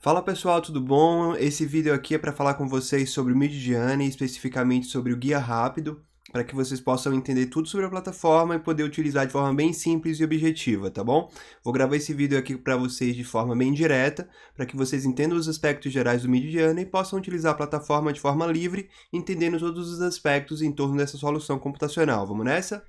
Fala pessoal, tudo bom? Esse vídeo aqui é para falar com vocês sobre o Midjourney, especificamente sobre o guia rápido, para que vocês possam entender tudo sobre a plataforma e poder utilizar de forma bem simples e objetiva, tá bom? Vou gravar esse vídeo aqui para vocês de forma bem direta, para que vocês entendam os aspectos gerais do Midjourney e possam utilizar a plataforma de forma livre, entendendo todos os aspectos em torno dessa solução computacional. Vamos nessa?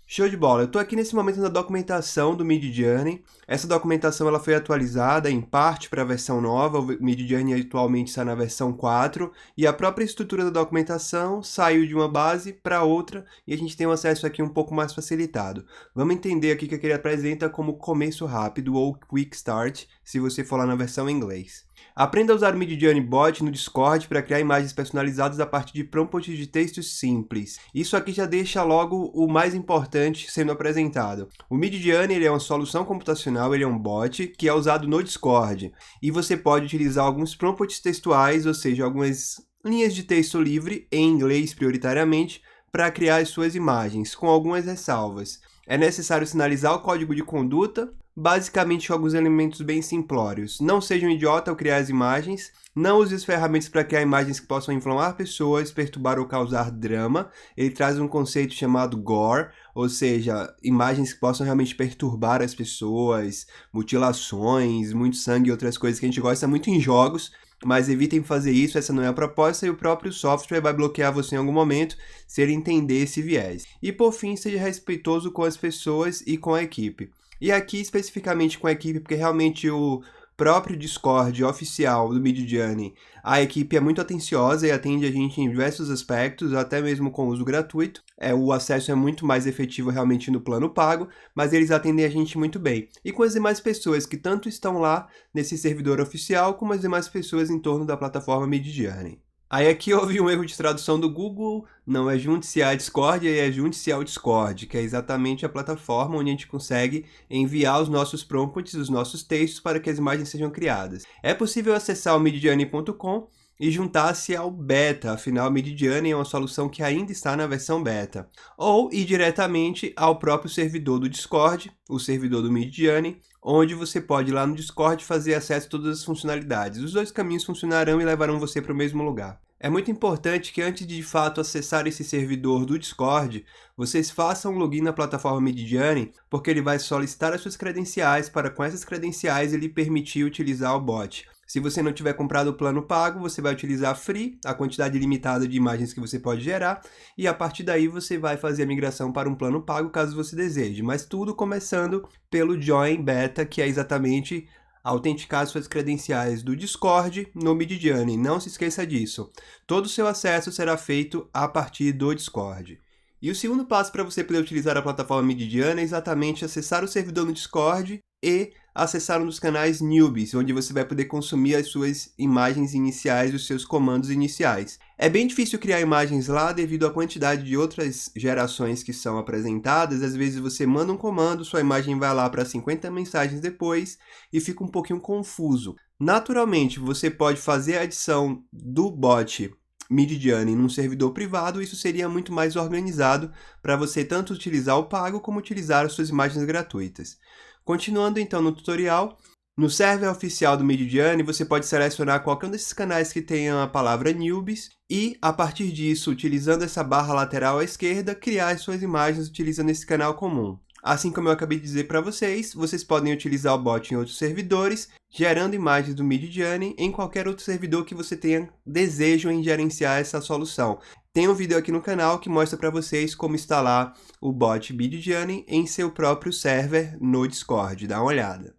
Show de bola! Eu estou aqui nesse momento na documentação do Midjourney. Essa documentação ela foi atualizada em parte para a versão nova. O Midjourney atualmente está na versão 4 e a própria estrutura da documentação saiu de uma base para outra e a gente tem um acesso aqui um pouco mais facilitado. Vamos entender aqui que ele apresenta como começo rápido ou Quick Start, se você for lá na versão em inglês. Aprenda a usar o Midjourney Bot no Discord para criar imagens personalizadas a partir de prompts de textos simples. Isso aqui já deixa logo o mais importante sendo apresentado. O Midjourney ele é uma solução computacional, ele é um bot que é usado no Discord. E você pode utilizar alguns prompts textuais, ou seja, algumas linhas de texto livre, em inglês prioritariamente, para criar as suas imagens, com algumas ressalvas. É necessário sinalizar o código de conduta, basicamente alguns elementos bem simplórios. Não seja um idiota ao criar as imagens, não use as ferramentas para criar imagens que possam inflamar pessoas, perturbar ou causar drama. Ele traz um conceito chamado gore, ou seja, imagens que possam realmente perturbar as pessoas, mutilações, muito sangue e outras coisas que a gente gosta muito em jogos. Mas evitem fazer isso, essa não é a proposta e o próprio software vai bloquear você em algum momento se ele entender esse viés. E por fim, seja respeitoso com as pessoas e com a equipe. E aqui especificamente com a equipe, porque realmente o próprio Discord oficial do Midjourney, a equipe é muito atenciosa e atende a gente em diversos aspectos, até mesmo com uso gratuito. O acesso é muito mais efetivo realmente no plano pago, mas eles atendem a gente muito bem. E com as demais pessoas que tanto estão lá nesse servidor oficial, como as demais pessoas em torno da plataforma Midjourney. Aí aqui houve um erro de tradução do Google, não é junte-se a Discord, é junte-se ao Discord, que é exatamente a plataforma onde a gente consegue enviar os nossos prompts, os nossos textos para que as imagens sejam criadas. É possível acessar o midjourney.com e juntar-se ao beta, afinal o Midjourney é uma solução que ainda está na versão beta. Ou ir diretamente ao próprio servidor do Discord, o servidor do Midjourney, onde você pode ir lá no Discord fazer acesso a todas as funcionalidades. Os dois caminhos funcionarão e levarão você para o mesmo lugar. É muito importante que antes de fato acessar esse servidor do Discord, vocês façam um login na plataforma Midjourney, porque ele vai solicitar as suas credenciais para com essas credenciais ele permitir utilizar o bot. Se você não tiver comprado o plano pago, você vai utilizar free, a quantidade limitada de imagens que você pode gerar, e a partir daí você vai fazer a migração para um plano pago caso você deseje. Mas tudo começando pelo Join Beta, que é exatamente autenticar suas credenciais do Discord no Midjourney. Não se esqueça disso. Todo o seu acesso será feito a partir do Discord. E o segundo passo para você poder utilizar a plataforma Midjourney é exatamente acessar o servidor no Discord e acessar um dos canais Newbies, onde você vai poder consumir as suas imagens iniciais, os seus comandos iniciais. É bem difícil criar imagens lá devido à quantidade de outras gerações que são apresentadas. Às vezes você manda um comando, sua imagem vai lá para 50 mensagens depois e fica um pouquinho confuso. Naturalmente, você pode fazer a adição do bot Midjourney num servidor privado, isso seria muito mais organizado para você tanto utilizar o pago como utilizar as suas imagens gratuitas. Continuando então no tutorial, no server oficial do Midjourney você pode selecionar qualquer um desses canais que tenha a palavra Newbies e, a partir disso, utilizando essa barra lateral à esquerda, criar as suas imagens utilizando esse canal comum. Assim como eu acabei de dizer para vocês, vocês podem utilizar o bot em outros servidores, gerando imagens do Midjourney em qualquer outro servidor que você tenha desejo em gerenciar essa solução. Tem um vídeo aqui no canal que mostra para vocês como instalar o bot Midjourney em seu próprio server no Discord, dá uma olhada.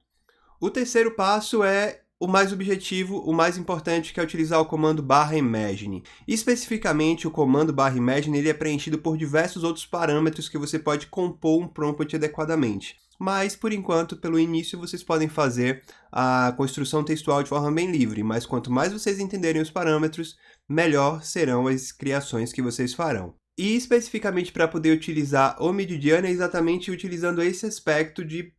O terceiro passo é o mais objetivo, o mais importante, que é utilizar o comando /imagine. Especificamente, o comando /imagine ele é preenchido por diversos outros parâmetros que você pode compor um prompt adequadamente. Mas, por enquanto, pelo início, vocês podem fazer a construção textual de forma bem livre, mas quanto mais vocês entenderem os parâmetros, melhor serão as criações que vocês farão. E especificamente para poder utilizar o Midjourney é exatamente utilizando esse aspecto de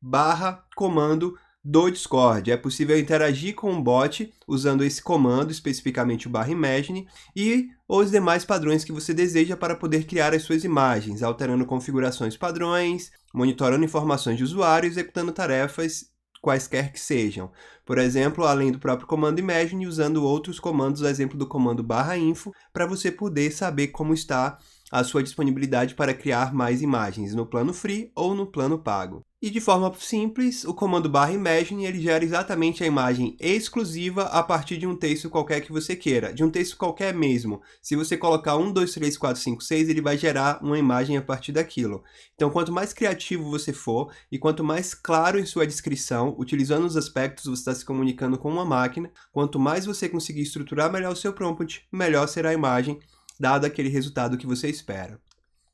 /comando do Discord. É possível interagir com o bot usando esse comando, especificamente o /imagine, e os demais padrões que você deseja para poder criar as suas imagens, alterando configurações padrões, monitorando informações de usuário e executando tarefas quaisquer que sejam. Por exemplo, além do próprio comando Imagine, usando outros comandos, o exemplo do comando /info, para você poder saber como está a sua disponibilidade para criar mais imagens no plano free ou no plano pago. E de forma simples, o comando /imagine ele gera exatamente a imagem exclusiva a partir de um texto qualquer que você queira, de um texto qualquer mesmo. Se você colocar 1, 2, 3, 4, 5, 6, ele vai gerar uma imagem a partir daquilo. Então, quanto mais criativo você for e quanto mais claro em sua descrição, utilizando os aspectos, você está se comunicando com uma máquina, quanto mais você conseguir estruturar melhor o seu prompt, melhor será a imagem, dado aquele resultado que você espera.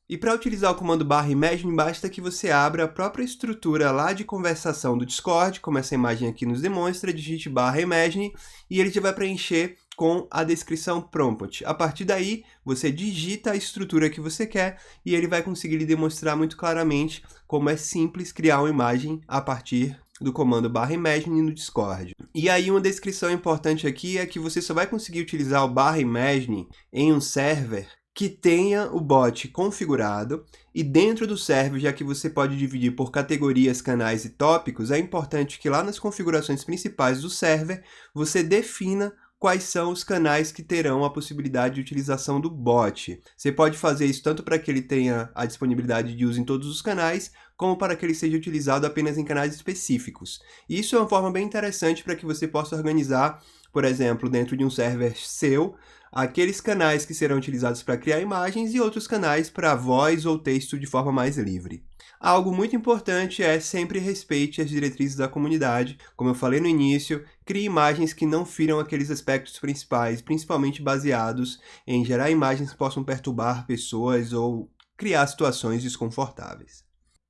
E para utilizar o comando /imagine, basta que você abra a própria estrutura lá de conversação do Discord, como essa imagem aqui nos demonstra, digite /imagine e ele já vai preencher com a descrição prompt. A partir daí, você digita a estrutura que você quer e ele vai conseguir lhe demonstrar muito claramente como é simples criar uma imagem a partir do comando /imagine no Discord. E aí uma descrição importante aqui é que você só vai conseguir utilizar o /imagine em um server que tenha o bot configurado, e dentro do server, já que você pode dividir por categorias, canais e tópicos, é importante que lá nas configurações principais do server, você defina quais são os canais que terão a possibilidade de utilização do bot. Você pode fazer isso tanto para que ele tenha a disponibilidade de uso em todos os canais, como para que ele seja utilizado apenas em canais específicos. E isso é uma forma bem interessante para que você possa organizar, por exemplo, dentro de um server seu, aqueles canais que serão utilizados para criar imagens e outros canais para voz ou texto de forma mais livre. Algo muito importante é sempre respeite as diretrizes da comunidade. Como eu falei no início, crie imagens que não firam aqueles aspectos principais, principalmente baseados em gerar imagens que possam perturbar pessoas ou criar situações desconfortáveis.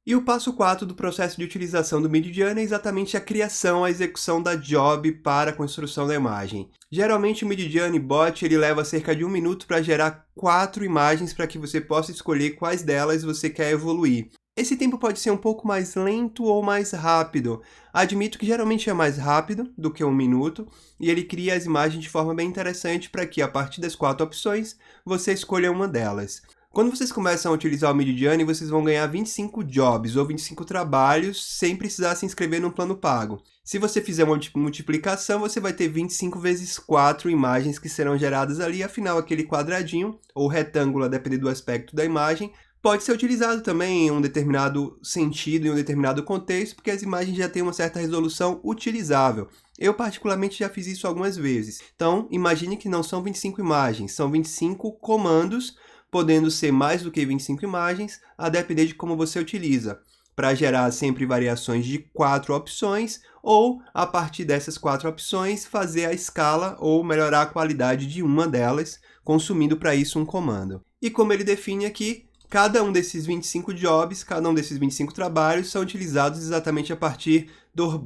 E o passo 4 do processo de utilização do Midjourney é exatamente a criação, a execução da job para a construção da imagem. Geralmente o Midjourney Bot ele leva cerca de 1 minuto para gerar 4 imagens para que você possa escolher quais delas você quer evoluir. Esse tempo pode ser um pouco mais lento ou mais rápido. Admito que geralmente é mais rápido do que 1 minuto, e ele cria as imagens de forma bem interessante para que, a partir das 4 opções, você escolha uma delas. Quando vocês começam a utilizar o Midjourney, vocês vão ganhar 25 jobs ou 25 trabalhos sem precisar se inscrever no plano pago. Se você fizer uma multiplicação, você vai ter 25 vezes 4 imagens que serão geradas ali, afinal aquele quadradinho ou retângulo, a depender do aspecto da imagem, pode ser utilizado também em um determinado sentido, em um determinado contexto, porque as imagens já têm uma certa resolução utilizável. Eu particularmente já fiz isso algumas vezes. Então, imagine que não são 25 imagens, são 25 comandos, podendo ser mais do que 25 imagens, a depender de como você utiliza, para gerar sempre variações de 4 opções, ou, a partir dessas 4 opções, fazer a escala ou melhorar a qualidade de uma delas, consumindo para isso um comando. E como ele define aqui, cada um desses 25 jobs, cada um desses 25 trabalhos são utilizados exatamente a partir do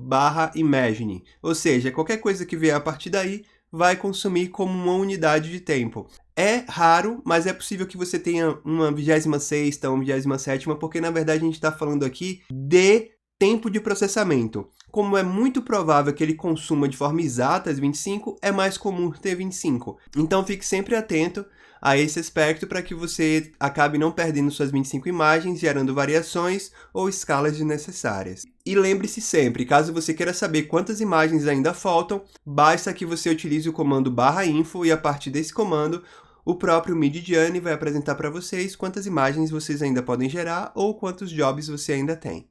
/imagine, ou seja, qualquer coisa que vier a partir daí vai consumir como uma unidade de tempo. É raro, mas é possível que você tenha uma 26ª, uma 27ª, porque na verdade a gente está falando aqui de tempo de processamento. Como é muito provável que ele consuma de forma exata as 25, é mais comum ter 25. Então fique sempre atento a esse aspecto para que você acabe não perdendo suas 25 imagens, gerando variações ou escalas desnecessárias. E lembre-se sempre, caso você queira saber quantas imagens ainda faltam, basta que você utilize o comando /info e a partir desse comando, o próprio Midjourney vai apresentar para vocês quantas imagens vocês ainda podem gerar ou quantos jobs você ainda tem.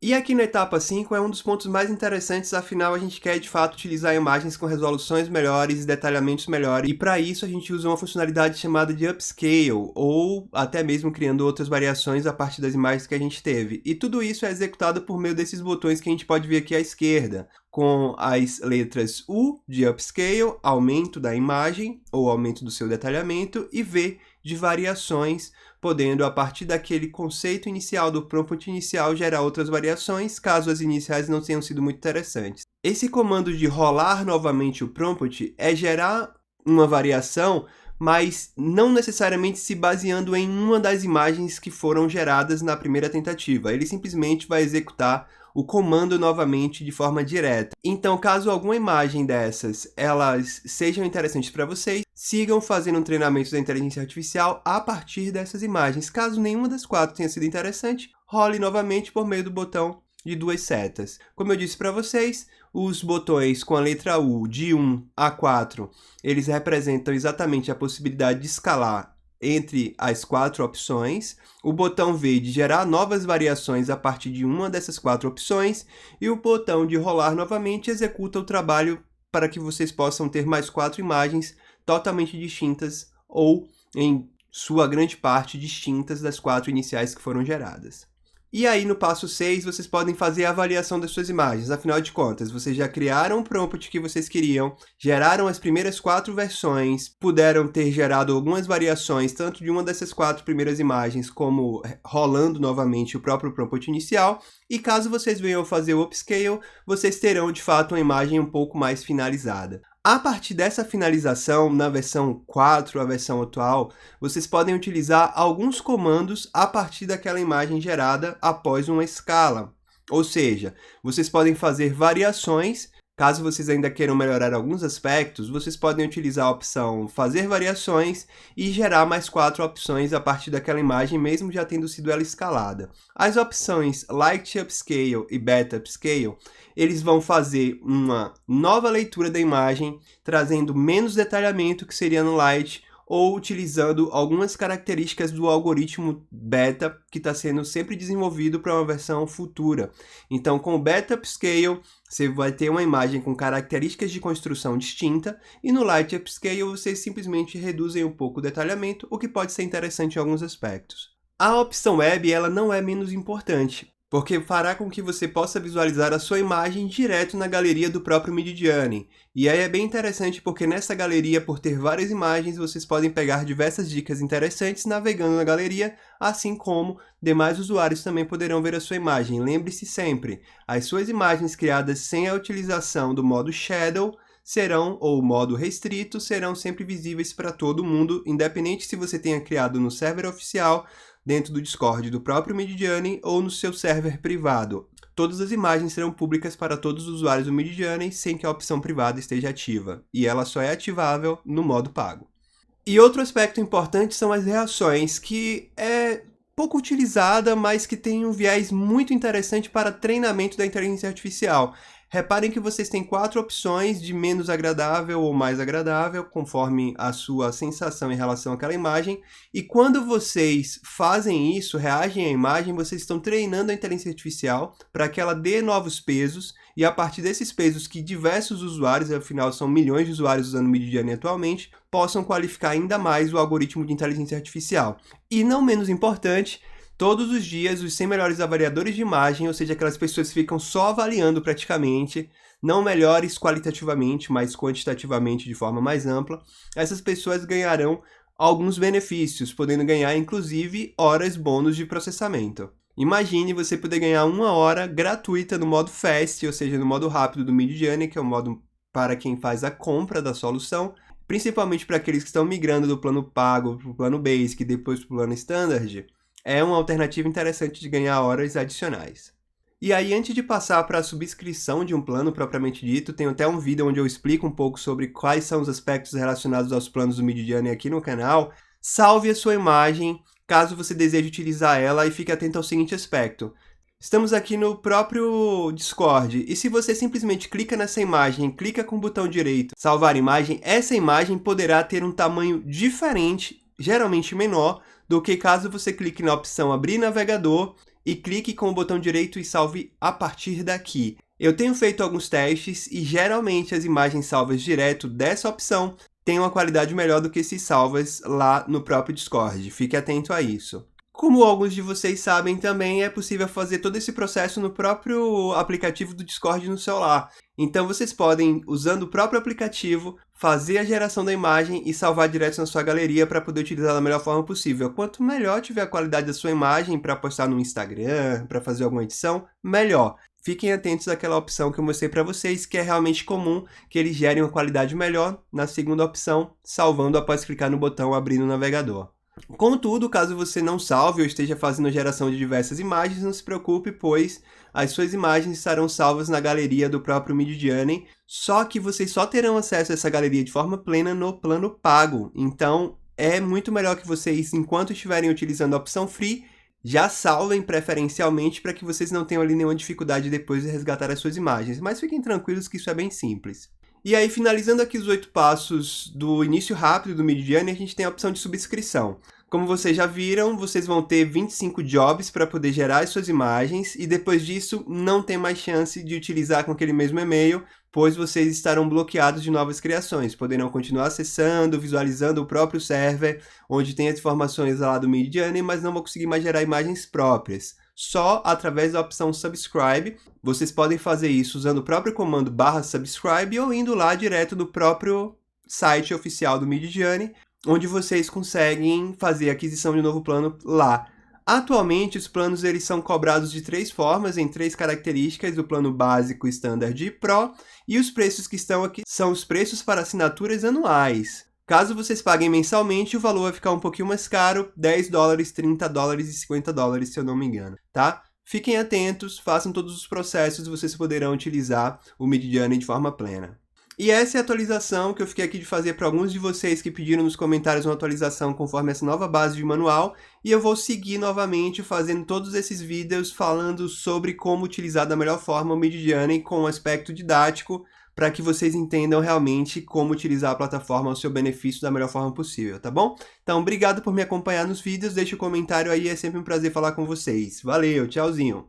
E aqui na etapa 5 é um dos pontos mais interessantes, afinal a gente quer de fato utilizar imagens com resoluções melhores e detalhamentos melhores, e para isso a gente usa uma funcionalidade chamada de Upscale, ou até mesmo criando outras variações a partir das imagens que a gente teve. E tudo isso é executado por meio desses botões que a gente pode ver aqui à esquerda, com as letras U de Upscale, aumento da imagem, ou aumento do seu detalhamento, e V de variações, podendo, a partir daquele conceito inicial do prompt inicial, gerar outras variações, caso as iniciais não tenham sido muito interessantes. Esse comando de rolar novamente o prompt é gerar uma variação, mas não necessariamente se baseando em uma das imagens que foram geradas na primeira tentativa. Ele simplesmente vai executar o comando novamente de forma direta. Então, caso alguma imagem dessas elas sejam interessantes para vocês, sigam fazendo um treinamento da inteligência artificial a partir dessas imagens. Caso nenhuma das 4 tenha sido interessante, role novamente por meio do botão de duas setas. Como eu disse para vocês, os botões com a letra U de 1 a 4, eles representam exatamente a possibilidade de escalar entre as 4 opções, o botão V de gerar novas variações a partir de uma dessas 4 opções, e o botão de rolar novamente executa o trabalho para que vocês possam ter mais 4 imagens totalmente distintas ou, em sua grande parte, distintas das 4 iniciais que foram geradas. E aí, no passo 6, vocês podem fazer a avaliação das suas imagens. Afinal de contas, vocês já criaram o prompt que vocês queriam, geraram as primeiras 4 versões, puderam ter gerado algumas variações, tanto de uma dessas 4 primeiras imagens, como rolando novamente o próprio prompt inicial. E caso vocês venham fazer o upscale, vocês terão, de fato, uma imagem um pouco mais finalizada. A partir dessa finalização, na versão 4, a versão atual, vocês podem utilizar alguns comandos a partir daquela imagem gerada após uma escala. Ou seja, vocês podem fazer variações. Caso vocês ainda queiram melhorar alguns aspectos, vocês podem utilizar a opção fazer variações e gerar mais 4 opções a partir daquela imagem, mesmo já tendo sido ela escalada. As opções Light Upscale e Beta Upscale, eles vão fazer uma nova leitura da imagem, trazendo menos detalhamento que seria no Light, ou utilizando algumas características do algoritmo beta que está sendo sempre desenvolvido para uma versão futura. Então, com o Beta Upscale, você vai ter uma imagem com características de construção distinta, e no Light Upscale vocês simplesmente reduzem um pouco o detalhamento, o que pode ser interessante em alguns aspectos. A opção Web ela não é menos importante, porque fará com que você possa visualizar a sua imagem direto na galeria do próprio Midjourney. E aí é bem interessante porque nessa galeria, por ter várias imagens, vocês podem pegar diversas dicas interessantes navegando na galeria, assim como demais usuários também poderão ver a sua imagem. Lembre-se sempre, as suas imagens criadas sem a utilização do modo Shadow serão, ou modo restrito, serão sempre visíveis para todo mundo, independente se você tenha criado no server oficial, dentro do Discord do próprio Midjourney ou no seu server privado. Todas as imagens serão públicas para todos os usuários do Midjourney sem que a opção privada esteja ativa, e ela só é ativável no modo pago. E outro aspecto importante são as reações, que é pouco utilizada, mas que tem um viés muito interessante para treinamento da inteligência artificial. Reparem que vocês têm 4 opções de menos agradável ou mais agradável, conforme a sua sensação em relação àquela imagem. E quando vocês fazem isso, reagem à imagem, vocês estão treinando a inteligência artificial para que ela dê novos pesos. E a partir desses pesos que diversos usuários, afinal são milhões de usuários usando o Midjourney atualmente, possam qualificar ainda mais o algoritmo de inteligência artificial. E não menos importante, todos os dias, os 100 melhores avaliadores de imagem, ou seja, aquelas pessoas que ficam só avaliando praticamente, não melhores qualitativamente, mas quantitativamente de forma mais ampla, essas pessoas ganharão alguns benefícios, podendo ganhar inclusive horas bônus de processamento. Imagine você poder ganhar 1 hora gratuita no modo Fast, ou seja, no modo rápido do Midjourney, que é o modo para quem faz a compra da solução, principalmente para aqueles que estão migrando do plano pago para o plano Basic e depois para o plano Standard. É uma alternativa interessante de ganhar horas adicionais. E aí, antes de passar para a subscrição de um plano propriamente dito, tem até um vídeo onde eu explico um pouco sobre quais são os aspectos relacionados aos planos do Midjourney aqui no canal. Salve a sua imagem, caso você deseje utilizar ela, e fique atento ao seguinte aspecto. Estamos aqui no próprio Discord, e se você simplesmente clica nessa imagem, clica com o botão direito, salvar imagem, essa imagem poderá ter um tamanho diferente, geralmente menor, do que caso você clique na opção abrir navegador e clique com o botão direito e salve a partir daqui. Eu tenho feito alguns testes e geralmente as imagens salvas direto dessa opção têm uma qualidade melhor do que se salvas lá no próprio Discord. Fique atento a isso. Como alguns de vocês sabem também, é possível fazer todo esse processo no próprio aplicativo do Discord no celular. Então vocês podem, usando o próprio aplicativo, fazer a geração da imagem e salvar direto na sua galeria para poder utilizar da melhor forma possível. Quanto melhor tiver a qualidade da sua imagem para postar no Instagram, para fazer alguma edição, melhor. Fiquem atentos àquela opção que eu mostrei para vocês, que é realmente comum que eles gerem uma qualidade melhor na segunda opção, salvando após clicar no botão abrir no navegador. Contudo, caso você não salve ou esteja fazendo a geração de diversas imagens, não se preocupe, pois as suas imagens estarão salvas na galeria do próprio Midjourney, só que vocês só terão acesso a essa galeria de forma plena no plano pago. Então, é muito melhor que vocês, enquanto estiverem utilizando a opção Free, já salvem preferencialmente para que vocês não tenham ali nenhuma dificuldade depois de resgatar as suas imagens, mas fiquem tranquilos que isso é bem simples. E aí, finalizando aqui os 8 passos do início rápido do Midjourney, a gente tem a opção de subscrição. Como vocês já viram, vocês vão ter 25 jobs para poder gerar as suas imagens e depois disso não tem mais chance de utilizar com aquele mesmo e-mail, pois vocês estarão bloqueados de novas criações. Poderão continuar acessando, visualizando o próprio server, onde tem as informações lá do Midjourney, mas não vão conseguir mais gerar imagens próprias. Só através da opção Subscribe. Vocês podem fazer isso usando o próprio comando /subscribe ou indo lá direto do próprio site oficial do Midjourney, onde vocês conseguem fazer a aquisição de um novo plano lá. Atualmente, os planos eles são cobrados de 3 formas, em 3 características, o plano básico, standard e pro, e os preços que estão aqui são os preços para assinaturas anuais. Caso vocês paguem mensalmente, o valor vai ficar um pouquinho mais caro, $10, $30 e $50, se eu não me engano, tá? Fiquem atentos, façam todos os processos e vocês poderão utilizar o Midjourney de forma plena. E essa é a atualização que eu fiquei aqui de fazer para alguns de vocês que pediram nos comentários uma atualização conforme essa nova base de manual, e eu vou seguir novamente fazendo todos esses vídeos falando sobre como utilizar da melhor forma o Midjourney com um aspecto didático, para que vocês entendam realmente como utilizar a plataforma ao seu benefício da melhor forma possível, tá bom? Então, obrigado por me acompanhar nos vídeos, deixe um comentário aí, é sempre um prazer falar com vocês. Valeu, tchauzinho!